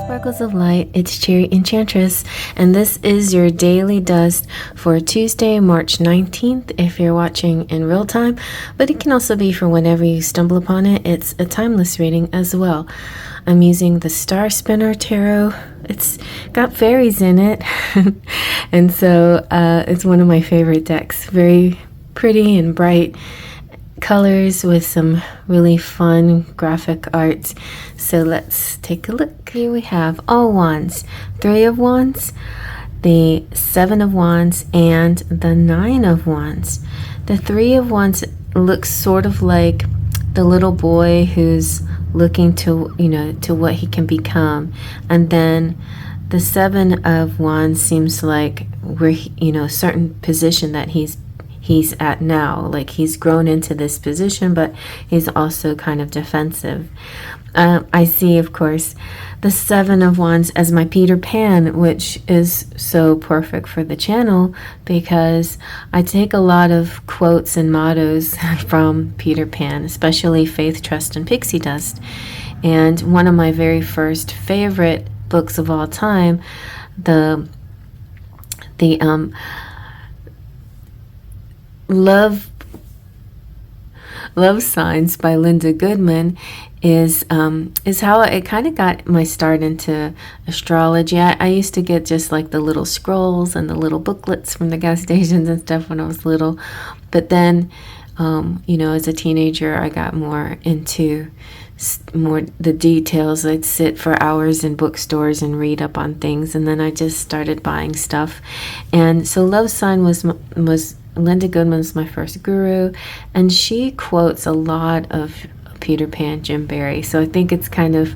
Sparkles of light, it's Cherry Enchantress, and this is your daily dust for Tuesday, March 19th, if you're watching in real time, but it can also be for whenever you stumble upon it. It's a timeless reading as well. I'm using the Star Spinner Tarot. It's got fairies in it, and so it's one of my favorite decks. Very pretty and bright colors with some really fun graphic art. So let's take a look. Here we have all wands, 3 of wands, the 7 of wands, and the 9 of wands. The 3 of wands looks sort of like the little boy who's looking to, to what he can become. And then the 7 of wands seems like where a certain position that he's at now, like he's grown into this position, but he's also kind of defensive. I see, of course, the 7 of wands as my Peter Pan, which is so perfect for the channel because I take a lot of quotes and mottos from Peter Pan, especially Faith, Trust, and Pixie Dust. And one of my very first favorite books of all time, the Love Signs by Linda Goodman is how it kind of got my start into astrology. I used to get just like the little scrolls and the little booklets from the gas stations and stuff when I was little, but then as a teenager I got more into the details. I'd sit for hours in bookstores and read up on things, and then I just started buying stuff. And so Love Sign was Linda Goodman's my first guru, and she quotes a lot of Peter Pan, Jim Barrie. So I think it's kind of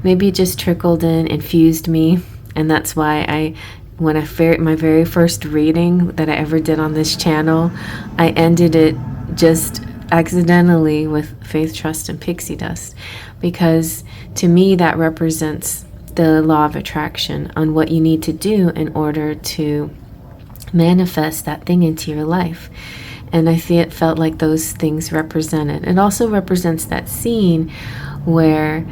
maybe it just trickled in, infused me, and that's why my very first reading that I ever did on this channel, I ended it just accidentally with Faith, Trust, and Pixie Dust, because to me that represents the law of attraction on what you need to do in order to manifest that thing into your life. And I felt like those things represented. It also represents that scene where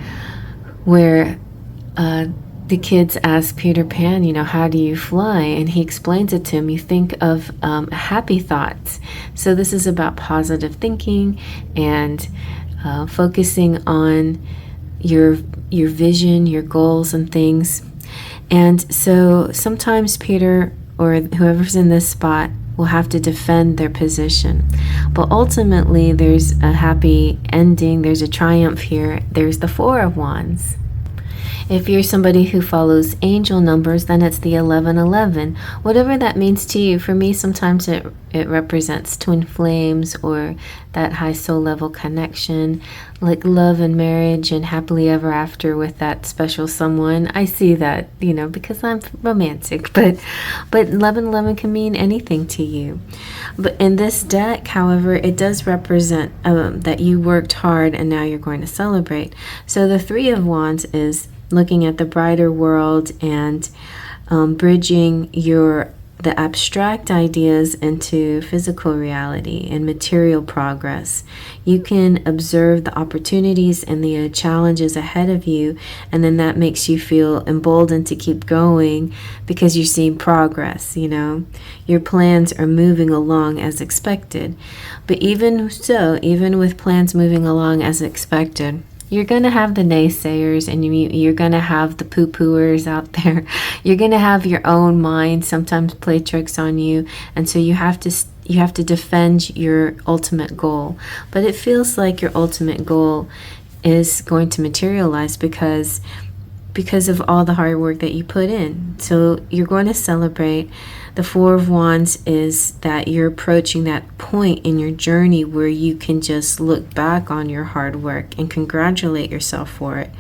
the kids ask Peter Pan, how do you fly? And he explains it to him. You think of happy thoughts. So this is about positive thinking and focusing on your vision, your goals and things. And so sometimes Peter or whoever's in this spot will have to defend their position. But ultimately, there's a happy ending. There's a triumph here. There's the 4 of wands. If you're somebody who follows angel numbers, then it's the 1111. Whatever that means to you. For me, sometimes it represents twin flames or that high soul level connection, like love and marriage and happily ever after with that special someone. I see that, because I'm romantic, but 1111 can mean anything to you. But in this deck, however, it does represent that you worked hard and now you're going to celebrate. So the 3 of wands is looking at the brighter world and bridging the abstract ideas into physical reality and material progress. You can observe the opportunities and the challenges ahead of you, and then that makes you feel emboldened to keep going because you're seeing progress. Your plans are moving along as expected. But even with plans moving along as expected, you're going to have the naysayers, and you're going to have the poo-pooers out there. You're going to have your own mind sometimes play tricks on you, and so you have to defend your ultimate goal. But it feels like your ultimate goal is going to materialize because of all the hard work that you put in. So you're going to celebrate. The 4 of wands is that you're approaching that point in your journey where you can just look back on your hard work and congratulate yourself for it.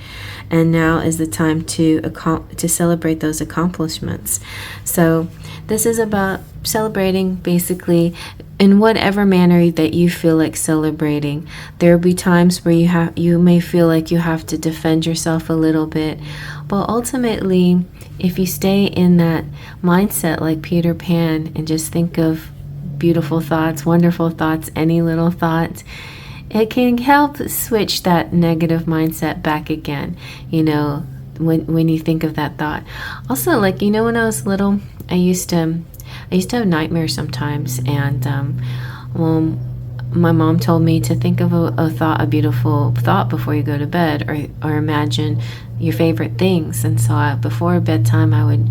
And now is the time to celebrate those accomplishments. So this is about celebrating basically in whatever manner that you feel like celebrating. There will be times where you may feel like you have to defend yourself a little bit, but ultimately, if you stay in that mindset like Peter Pan and just think of beautiful thoughts, wonderful thoughts, any little thoughts, it can help switch that negative mindset back again. when you think of that thought. Also, like, when I was little, I used to have nightmares sometimes, and well, my mom told me to think of a beautiful thought before you go to bed, or imagine your favorite things. And so before bedtime, I would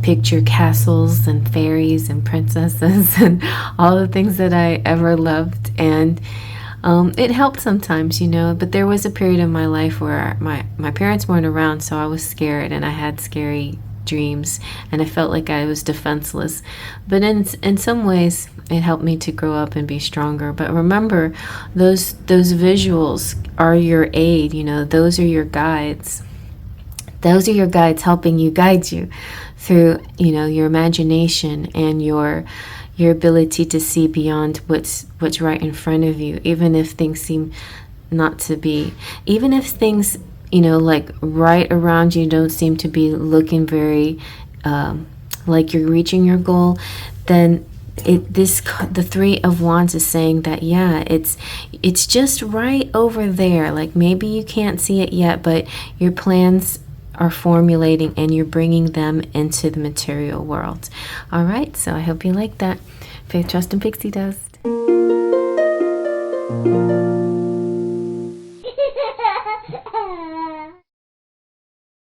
picture castles and fairies and princesses and all the things that I ever loved. And it helped sometimes, but there was a period in my life where my parents weren't around, so I was scared and I had scary dreams, and I felt like I was defenseless. But in some ways, it helped me to grow up and be stronger. But remember, those visuals are your aid. Those are your guides. Those are your guides helping you guide you through, your imagination and your ability to see beyond what's right in front of you, even if things seem not to be, even if things, like right around you don't seem to be looking very like you're reaching your goal. Then the Three of Wands is saying that, yeah, it's just right over there. Like, maybe you can't see it yet, but your plans are formulating and you're bringing them into the material world. All right, so I hope you like that. Faith, Trust, and Pixie Dust.